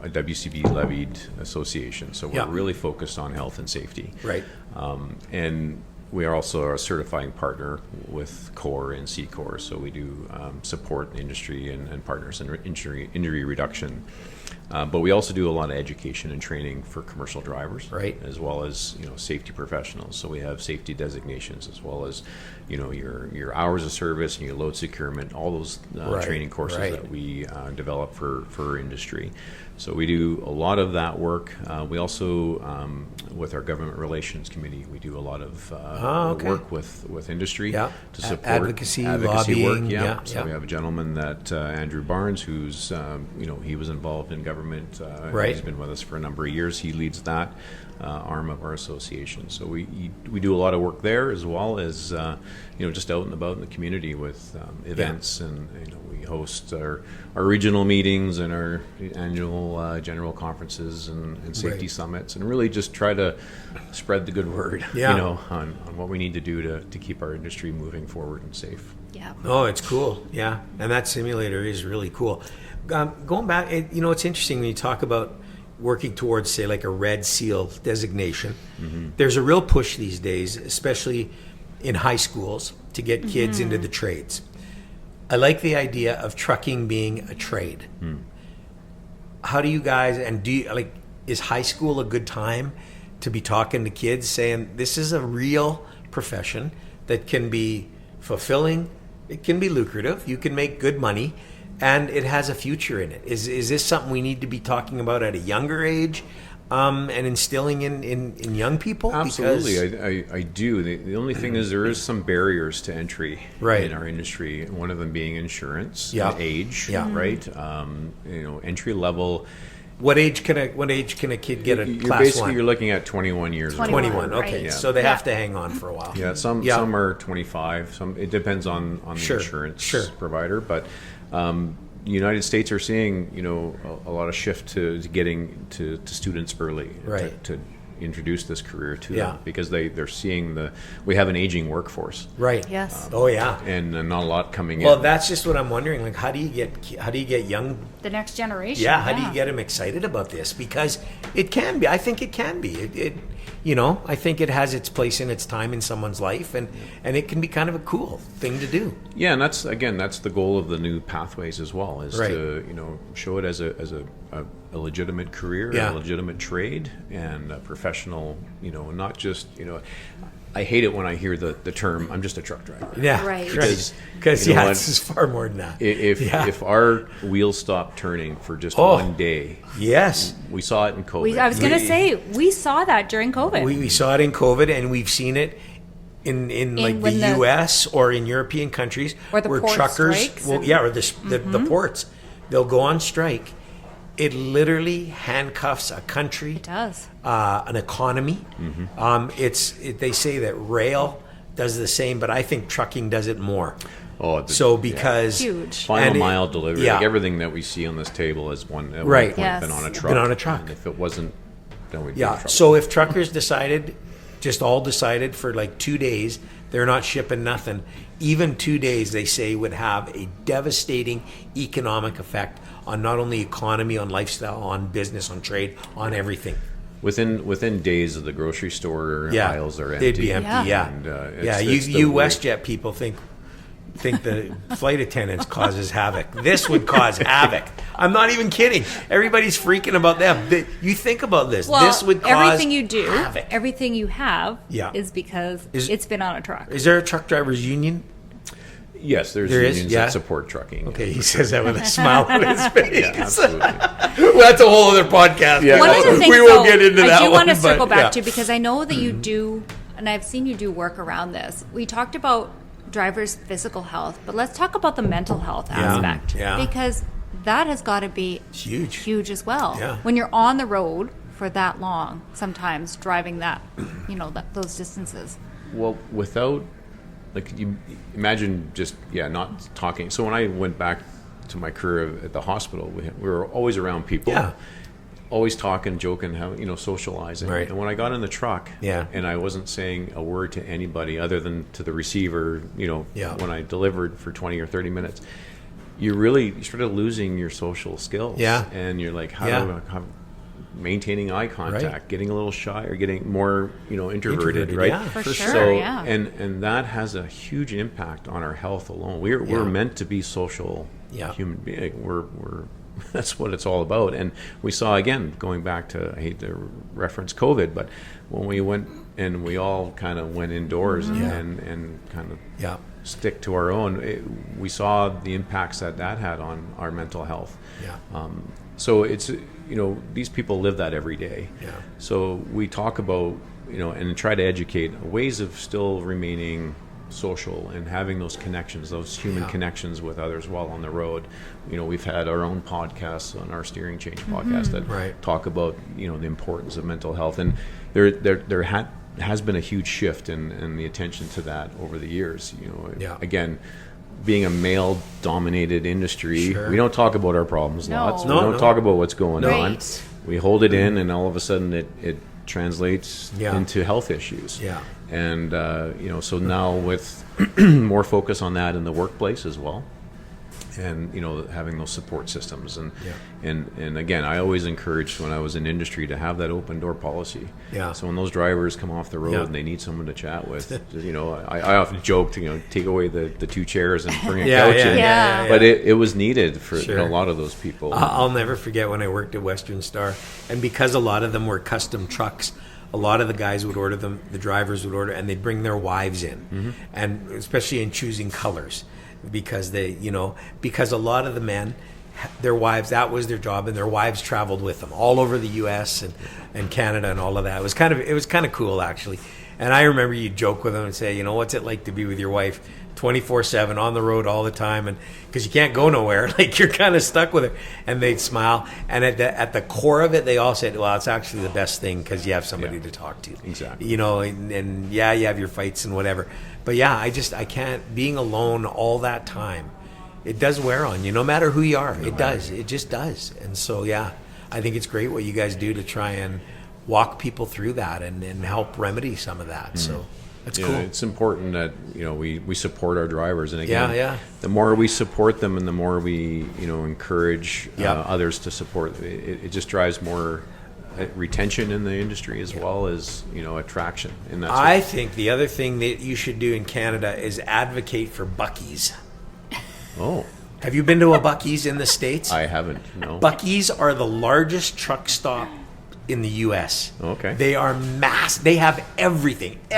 WCB levied association. So we're Yeah. really focused on health and safety. Right. And we are also a certifying partner with CORE and C-CORE. So we do support industry and partners in injury reduction. But we also do a lot of education and training for commercial drivers, Right. as well as safety professionals. So we have safety designations, as well as your hours of service and your load securement, all those training courses that we develop for industry. So we do a lot of that work. We also, with our government relations committee, we do a lot of work with industry to support advocacy work. lobbying. So we have a gentleman that Andrew Barnes, who's he was involved in government. He's been with us for a number of years. He leads that arm of our association. So we do a lot of work there, as well as just out and about in the community with events, and we host our regional meetings and our annual general conferences and safety summits, and really just try to spread the good word on what we need to do to keep our industry moving forward and safe. Yeah. Oh, it's cool. Yeah. And that simulator is really cool. Going back, it's interesting when you talk about working towards, say, like a Red Seal designation. Mm-hmm. There's a real push these days, especially in high schools, to get kids into the trades. I like the idea of trucking being a trade. How do you guys, is high school a good time to be talking to kids saying this is a real profession that can be fulfilling, it can be lucrative, you can make good money, and it has a future in it? Is this something we need to be talking about at a younger age and instilling in young people? Absolutely, I do. The only thing is there is some barriers to entry in our industry. One of them being insurance, and age, right? Entry level. What age can a kid get a class basically, 1? You're looking at 21 years. 21. Okay, right. yeah. So they have to hang on for a while. Yeah, some are 25. Some, it depends on the insurance provider, but. The United States are seeing, a lot of shift to getting to students early, to introduce this career to them, because they're seeing we have an aging workforce, Yes. and not a lot coming in. Well, that's just what I'm wondering. Like, how do you get young, the next generation? Yeah, how do you get them excited about this? Because it can be. I think it can be. I think it has its place in its time in someone's life, and it can be kind of a cool thing to do. Yeah, and that's the goal of the new pathways as well, is to show it as a legitimate career, a legitimate trade, and a professional. Not just I hate it when I hear the term "I'm just a truck driver." Yeah, right. Because it's far more than that. If our wheels stop turning for just one day, we saw it in COVID. I was going to say we saw that during COVID. We saw it in COVID, and we've seen it in like the U.S. or in European countries or the where port truckers, strikes or the ports, they'll go on strike. It literally handcuffs a country. It does. An economy. They say that rail does the same, but I think trucking does it more. Because huge final mile delivery, like everything that we see on this table is been on a truck. Been on a truck. And if it wasn't, then we'd be in trouble. So if truckers decided for like 2 days, they're not shipping nothing. Even 2 days, they say, would have a devastating economic effect on not only economy, on lifestyle, on business, on trade, on everything. Within days of the grocery store aisles are empty. They'd be empty. And, you WestJet people think the flight attendants causes havoc. This would cause havoc. I'm not even kidding. Everybody's freaking about them. You think about this. Well, this would cause everything you do, havoc. everything you have, is because it's been on a truck. Is there a truck drivers union? Yes, there unions that support trucking. Okay, he says that with a smile on his face. Yeah, absolutely. Well, that's a whole other podcast. Yeah. One of the things, we won't get into that I do one, want to circle but, back to, because I know that you do, and I've seen you do work around this. We talked about drivers' physical health, but let's talk about the mental health aspect. Yeah. Because that has got to be huge as well. Yeah. When you're on the road for that long, sometimes driving those distances. Well, without, you imagine just not talking. So when I went back to my career at the hospital, we were always around people, always talking, joking, socializing. Right. And when I got in the truck, and I wasn't saying a word to anybody other than to the receiver, when I delivered for 20 or 30 minutes, you started losing your social skills. Yeah. And you're like, how maintaining eye contact, getting a little shy, or getting more, introverted, right? Yeah, for sure. So, yeah. And that has a huge impact on our health alone. We're meant to be social human beings. We're that's what it's all about. And we saw, again, going back to, I hate to reference COVID, but when we went and we all kind of went indoors and kind of stick to our own, we saw the impacts that had on our mental health. So it's, these people live that every day. So we talk about, and try to educate ways of still remaining social and having those connections, those human connections with others while on the road. We've had our own podcasts on our Steering Change podcast that talk about, the importance of mental health. And there has been a huge shift in the attention to that over the years. Again, being a male-dominated industry, we don't talk about our problems lots. We don't talk about what's going on. We hold it in, and all of a sudden it translates into health issues. And so now with more focus on that in the workplace as well, and having those support systems, and again, I always encouraged when I was in industry to have that open door policy. So when those drivers come off the road and they need someone to chat with, I often joke to take away the two chairs and bring a couch in. But it was needed for a lot of those people. I'll never forget when I worked at Western Star, and because a lot of them were custom trucks, a lot of the guys would order them, the drivers would order, and they'd bring their wives in, and especially in choosing colors. Because because a lot of the men, their wives, that was their job, and their wives traveled with them all over the U.S. and Canada and all of that. It was kind of cool, actually. And I remember you'd joke with them and say, what's it like to be with your wife 24/7 on the road all the time, and because you can't go nowhere, like you're kind of stuck with her. And they'd smile, and at the core of it, they all said, well, it's actually the best thing because you have somebody to talk to. Exactly. And you have your fights and whatever. But I can't, being alone all that time, it does wear on you, no matter who you are. It does. It just does. And so, I think it's great what you guys do to try and walk people through that and help remedy some of that. So that's cool. It's important that, we support our drivers. And again, the more we support them and the more we, encourage others to support, it just drives more retention in the industry as well as attraction in that. I think the other thing that you should do in Canada is advocate for Buc-ee's. Oh, have you been to a Buc-ee's in the States? I haven't. No. Buc-ee's are the largest truck stop in the U.S. Okay. They are They have everything. They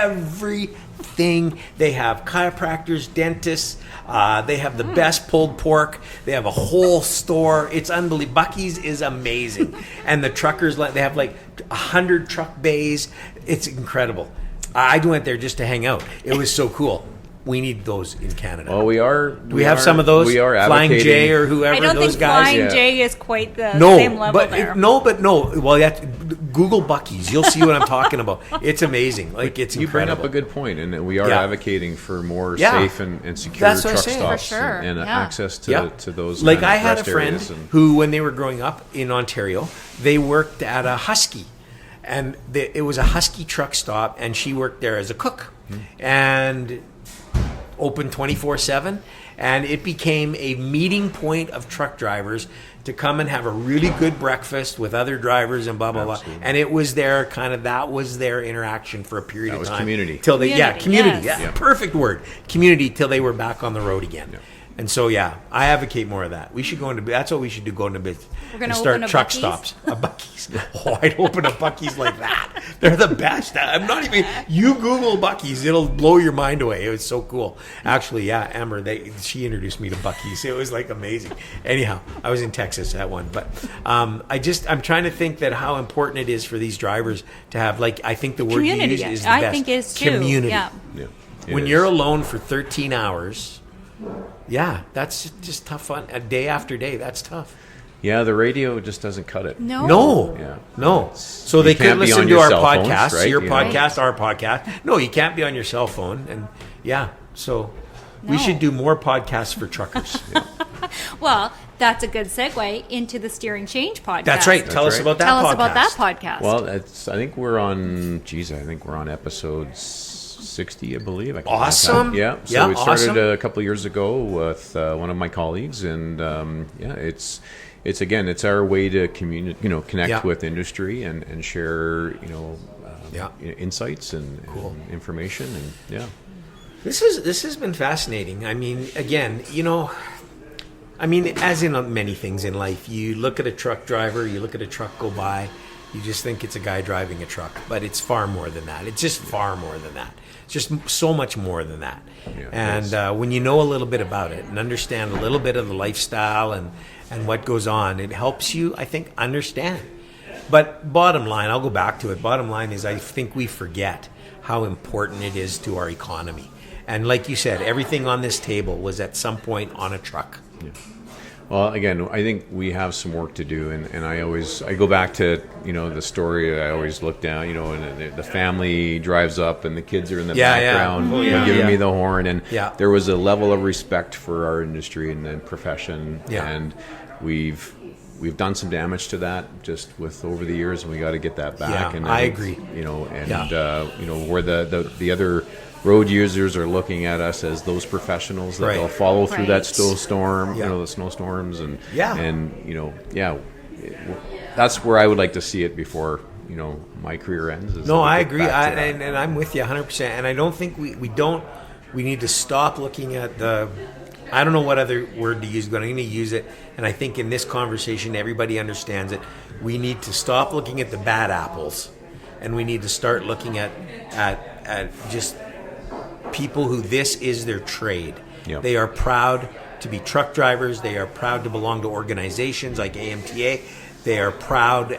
have chiropractors, dentists. They have the best pulled pork. They have a whole store. It's unbelievable. Buc-ee's is amazing. And the truckers, they have 100 truck bays. It's incredible. I went there just to hang out. It was so cool. We need those in Canada. Well, we are. Do we have some of those? We are Flying advocating. J or whoever. I don't those think guys. Flying J is quite the No, same level there. No. Well, Google Buc-ee's. You'll see what I'm talking about. It's amazing. It's you bring incredible. up a good point, and we are advocating for more safe and secure That's what truck I'm saying. stops For sure. and Yeah. access to those. I had a rest friend areas and- who, when they were growing up in Ontario, they worked at a Husky, and it was a Husky truck stop, and she worked there as a cook, and open 24/7, and it became a meeting point of truck drivers to come and have a really good breakfast with other drivers and blah blah blah. And it was their that was their interaction for a period of time. community. Till they community. Yes. Yeah, perfect word. Community till they were back on the road again. Yeah. And so, I advocate more of that. We should go into. That's what we should do. Go into business. We're gonna and start open a truck Buc-ee's? stops. A Buc-ee's. Oh, I'd open a Buc-ee's like that. They're the best. I'm not even. You Google Buc-ee's, it'll blow your mind away. It was so cool. Actually, Amber, she introduced me to Buc-ee's. It was amazing. Anyhow, I was in Texas at one, but I'm trying to think that how important it is for these drivers to have I think the word Community, you use is the I best. think is too. Community. Yeah. Yeah, When you're alone for 13 hours. Yeah, that's just tough fun. Day after day, that's tough. Yeah, the radio just doesn't cut it. No. Yeah. No. So they can't could be listen on to your our cell phones, podcast, right? your You podcast, our podcast. No, you can't be on your cell phone. And so we No. should do more podcasts for truckers. Well, that's a good segue into the Steering Change podcast. That's right. Tell us right. about that Tell podcast. us about that podcast. Well, I think we're on episode 60, I believe. Awesome. Yeah. So Yeah, we started awesome. a couple of years ago with one of my colleagues, and it's our way to connect with industry and share insights and information, and This has been fascinating. I mean, again, I mean, as in many things in life, you look at a truck driver, you look at a truck go by, you just think it's a guy driving a truck, but it's far more than that. It's just far more than that. It's just so much more than that. Yeah, and when you know a little bit about it and understand a little bit of the lifestyle and what goes on, it helps you, I think, understand. But bottom line, I'll go back to it. Bottom line is I think we forget how important it is to our economy. And like you said, everything on this table was at some point on a truck. Yeah. Well, again, I think we have some work to do, and I go back to the story I always look down, and the family drives up and the kids are in the background giving me the horn, and there was a level of respect for our industry and profession, and we've done some damage to that just with over the years, and we got to get that back. Yeah, and I agree. Where the other road users are looking at us as those professionals that they'll follow through that snowstorm, the snowstorms, and that's where I would like to see it before my career ends. No, I agree, and I'm with you 100%. And I don't think we need to stop looking at the. I don't know what other word to use, but I'm going to use it. And I think in this conversation, everybody understands it. We need to stop looking at the bad apples, and we need to start looking at just people who this is their trade. Yep. They are proud to be truck drivers. They are proud to belong to organizations like AMTA. They are proud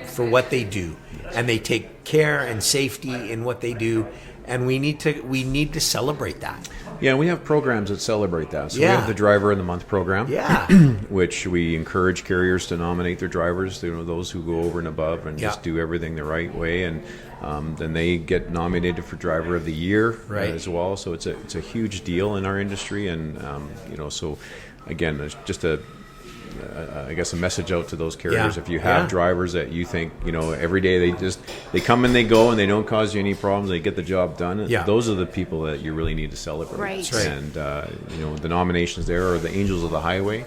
for what they do, and they take care and safety in what they do. And we need to celebrate that. Yeah, we have programs that celebrate that. So we have the Driver of the Month program, which we encourage carriers to nominate their drivers, those who go over and above and just do everything the right way, and then they get nominated for Driver of the Year as well. So it's a huge deal in our industry, and so again, there's just I guess a message out to those carriers. If you have drivers that you think every day they come and they go and they don't cause you any problems, they get the job done. Those are the people that you really need to celebrate. Right. And the nominations there are the Angels of the Highway.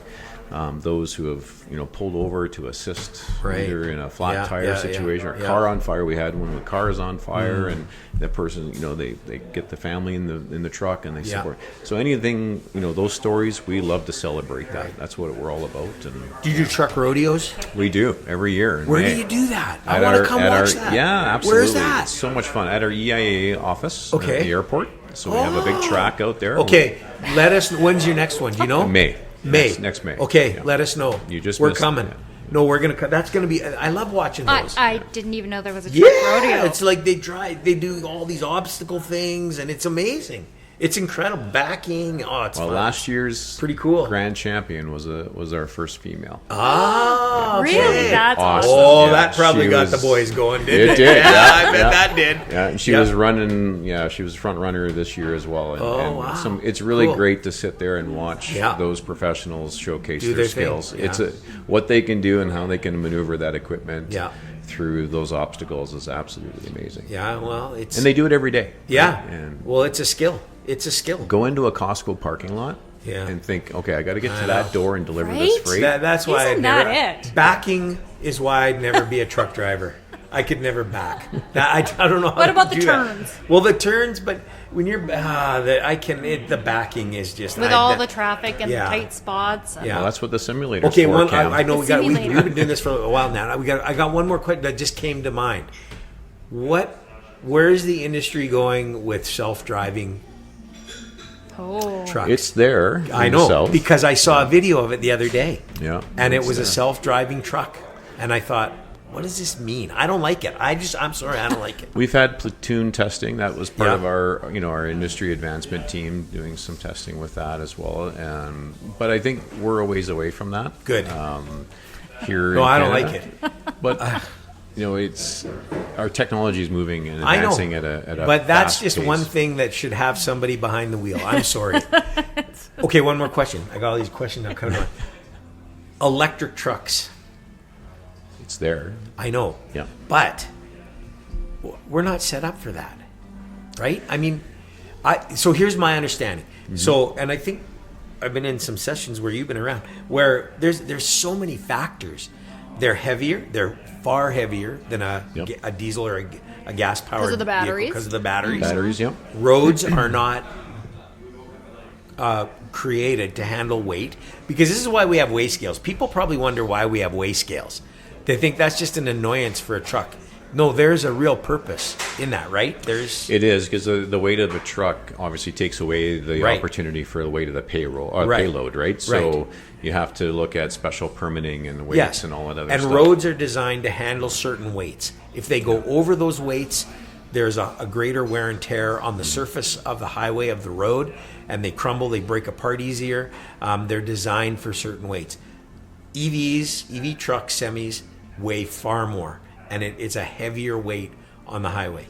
Those who have pulled over to assist either in a flat tire situation or car on fire. We had one with cars on fire, and the person they get the family in the truck and they support. So anything those stories, we love to celebrate that. That's what we're all about. And do you do truck rodeos? We do every year. Where do you do that? I want to come watch that. Yeah, absolutely. Where's that? It's so much fun at our EIA office at the airport. So we have a big track out there. Okay, let us. When's your next one? Do you know? May. Next May. Okay, let us know. We're coming. It. No, we're gonna. That's gonna be. I love watching those. I didn't even know there was a truck rodeo. It's like they do all these obstacle things, and it's amazing. It's incredible. Backing. Oh, it's fun. Last year's pretty cool grand champion was our first female. Really? That's awesome. Oh, that probably got the boys going, didn't it? It did. I bet that did. Yeah, and she was running. Yeah, she was front runner this year as well. And, wow! It's really great to sit there and watch those professionals showcase their skills. Yeah. It's what they can do and how they can maneuver that equipment. Through those obstacles is absolutely amazing. Yeah, well, and they do it every day. Yeah, and well, it's a skill. It's a skill. Go into a Costco parking lot and think, okay, I got to get to that door and deliver this freight. That's why it? Backing is why I'd never be a truck driver. I could never back. I don't know how What to about the do turns? That. Well, the turns, but when you're the backing is just with all the traffic and the tight spots. Yeah, well, that's what the simulator. Okay, for, I know we've been doing this for a while now. I got one more question that just came to mind. Where is the industry going with self-driving trucks? It's there. I know because I saw a video of it the other day. Yeah, and it was a self-driving truck, and I thought, what does this mean? I don't like it. I'm sorry, I don't like it. We've had platoon testing. That was part of our industry advancement team doing some testing with that as well. But I think we're a ways away from that. Good. Here, no, I don't Canada. like it. But it's our technology is moving and advancing at a. But that's just pace. one thing that should have somebody behind the wheel. I'm sorry. Okay, one more question. I got all these questions now coming on. Electric trucks. It's there. I know. Yeah. But we're not set up for that, right? I mean, so here's my understanding. Mm-hmm. So, and I think I've been in some sessions where you've been around, where there's so many factors. They're heavier. They're far heavier than a diesel or a gas powered because of the batteries. Because of the batteries. Batteries. Yep. Roads are not created to handle weight, because this is why we have weigh scales. People probably wonder why we have weigh scales. They think that's just an annoyance for a truck. No, there's a real purpose in that, right? It is, because the weight of a truck obviously takes away the opportunity for the weight of the payload, right? So you have to look at special permitting and weights and all that other stuff. And roads are designed to handle certain weights. If they go over those weights, there's a greater wear and tear on the surface of the highway, of the road, and they crumble, they break apart easier. They're designed for certain weights. EV trucks, semis, weigh far more, and it's a heavier weight on the highway.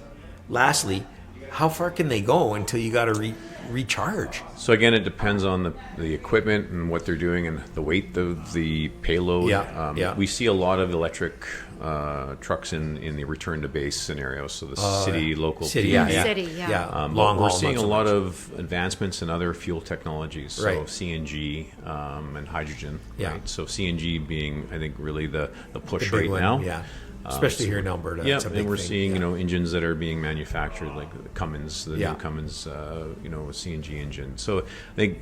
Lastly, how far can they go until you got to recharge? So again, it depends on the equipment and what they're doing and the weight of the payload. We see a lot of electric trucks in the return to base scenario. So the local. We're seeing a lot of advancements in other fuel technologies. So CNG and hydrogen. Right? So CNG being, I think, really the push right now. Yeah. Especially here in Alberta. Yeah, and we're seeing engines that are being manufactured, like the Cummins, new Cummins, CNG engine. So I think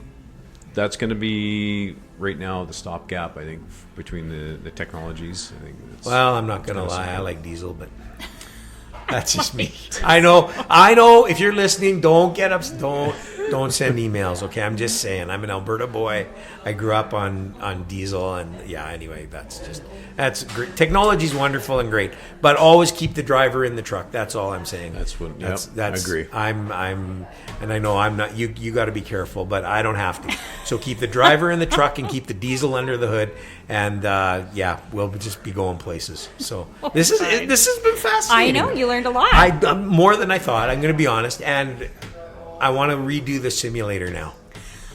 that's going to be right now the stopgap. I think between the technologies. I think I'm not going to lie, I like diesel, but that's just me. I know. If you're listening, don't get up. Don't send emails. Okay, I'm just saying. I'm an Alberta boy. I grew up on diesel, and anyway, that's great. Technology's wonderful and great, but always keep the driver in the truck. That's all I'm saying. That's I agree. And I know I'm not. You got to be careful, but I don't have to. So keep the driver in the truck and keep the diesel under the hood, and we'll just be going places. So this has been fascinating. I know you learned a lot. More than I thought. I'm going to be honest, and I want to redo the simulator now.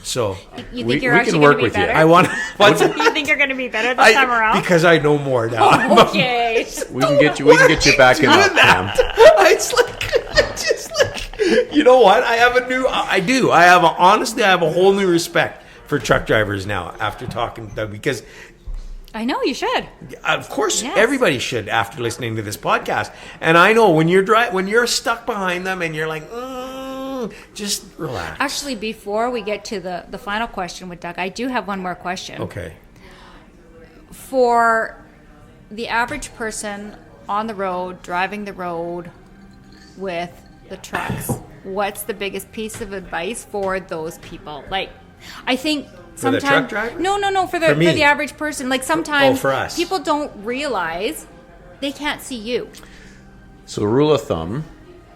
So you think you're actually going to be better? I want. You think you're going to be better this time around? Because I know more now. Okay. We can get you back in that. It's like, you know what? I have a whole new respect for truck drivers now after talking to Doug, because I know you should. Of course, everybody should after listening to this podcast. And I know when you're stuck behind them and you're like, just relax. Actually, before we get to the final question with Doug, I do have one more question. Okay. For the average person on the road, driving the road with the trucks, what's the biggest piece of advice for those people? Like, I think sometimes... For the truck driver? No, for the average person. Like, sometimes for us. People don't realize they can't see you. So rule of thumb,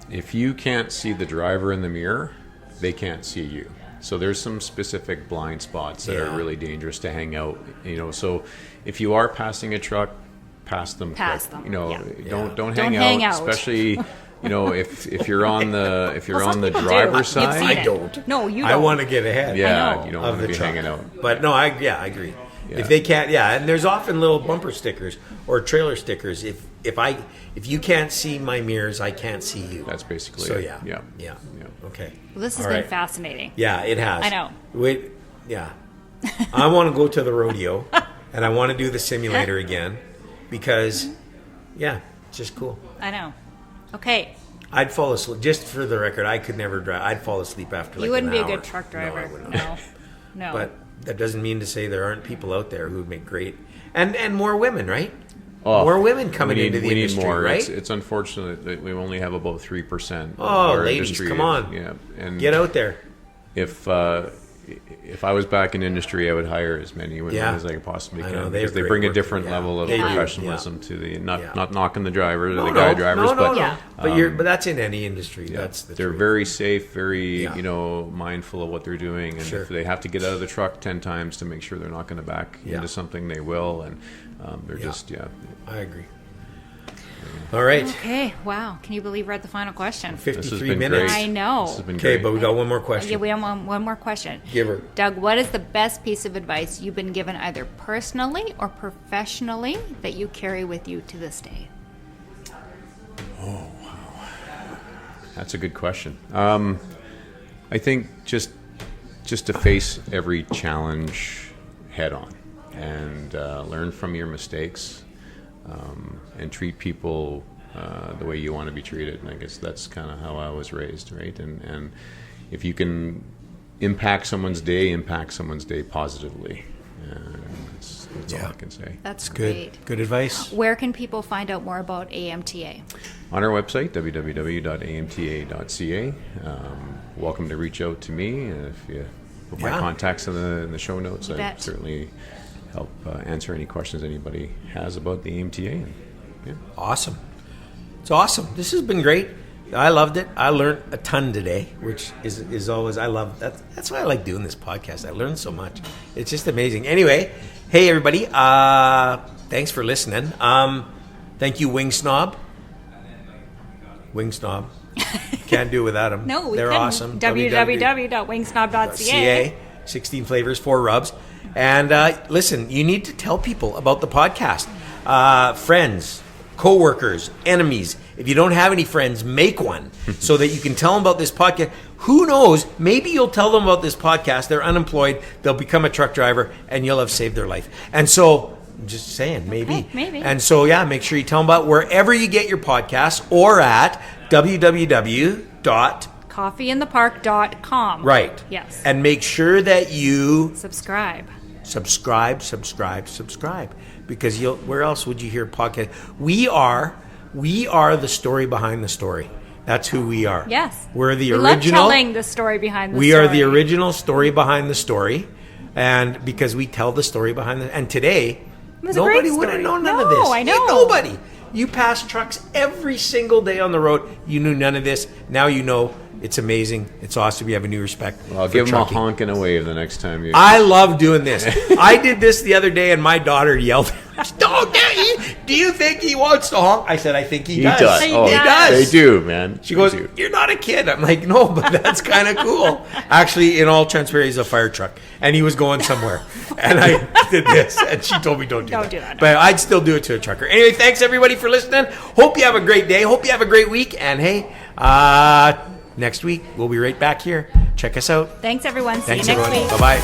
if you can't see the driver in the mirror, they can't see you. So there's some specific blind spots that are really dangerous to hang out. So if you are passing a truck, pass them. Don't hang out. Especially, if you're on the driver's side. I don't. No, you don't. I want to get ahead. Yeah, you don't want to be hanging out. But no, I agree. Yeah. If they can't, and there's often little bumper stickers or trailer stickers. If you can't see my mirrors, I can't see you. That's basically so. It. Yeah. Okay. Well, this has been fascinating. Yeah, it has. I know. Wait. Yeah. I want to go to the rodeo, and I want to do the simulator again, because, it's just cool. I know. Okay. I'd fall asleep. Just for the record, I could never drive. I'd fall asleep after you wouldn't an be hour. A good truck driver. No, I would not. No. But that doesn't mean to say there aren't people out there who would make great, and more women, right? More women coming into the industry, more. Right? It's unfortunate that we only have about 3%. Oh, ladies, come on! And get out there. If I was back in industry, I would hire as many women as I possibly can, because they bring a different level of professionalism to the not knocking the drivers or the guy drivers, but that's in any industry. That's they're very safe, very mindful of what they're doing, and if they have to get out of the truck 10 times to make sure they're not going to back into something, they will, and they're just I agree. All right. Okay. Wow. Can you believe we're at the final question? 53 minutes. I know. This has been okay, great. but we got one more question. Yeah, we have one more question. Give her. Doug, what is the best piece of advice you've been given either personally or professionally that you carry with you to this day? Oh, wow. That's a good question. I think just to face every challenge head on and learn from your mistakes. And treat people the way you want to be treated. And I guess that's kind of how I was raised, right? And if you can impact someone's day positively. That's all I can say. That's Good. great. Good advice. Where can people find out more about AMTA? On our website, www.amta.ca. Welcome to reach out to me. If you put my contacts in the show notes, I certainly help answer any questions anybody has about the AMTA. Awesome. It's awesome. This has been great. I loved it. I learned a ton today, which is always, I love that. That's why I like doing this podcast. I learned so much. It's just amazing. Anyway, hey everybody, thanks for listening. Thank you, Wing Snob. Can't do it without them. No, they're awesome. www.wingsnob.ca. 16 flavors, 4 rubs. And listen, you need to tell people about the podcast. Friends, co-workers, enemies. If you don't have any friends, make one so that you can tell them about this podcast. Who knows? Maybe you'll tell them about this podcast. They're unemployed. They'll become a truck driver, and you'll have saved their life. And so, I'm just saying, maybe. Okay, maybe. And so, make sure you tell them about wherever you get your podcasts or at coffeeinthepark.com. Right. Yes. And make sure that you subscribe. Because where else would you hear podcast? We are the story behind the story. That's who we are. Yes. We're the original. Love telling the story behind the story. We are the original story behind the story. And because we tell the story behind the... And today, nobody would have known none of this. I know. Nobody. You pass trucks every single day on the road. You knew none of this. Now you know. It's amazing. It's awesome. You have a new respect. Well, I'll give him a honk and a wave the next time you... I love doing this. I did this the other day, and my daughter yelled, "Dog, do you think he wants to honk?" I said, "I think he does." He does. He does. They do, man. She goes, "You're not a kid." I'm like, "No, but that's kind of cool." Actually, in all transparency, he's a fire truck, and he was going somewhere. And I did this, and she told me, don't do that. No. But I'd still do it to a trucker. Anyway, thanks, everybody, for listening. Hope you have a great day. Hope you have a great week. And, hey, next week, we'll be right back here. Check us out. Thanks, everyone. Thanks, See you next everyone. week. Bye-bye.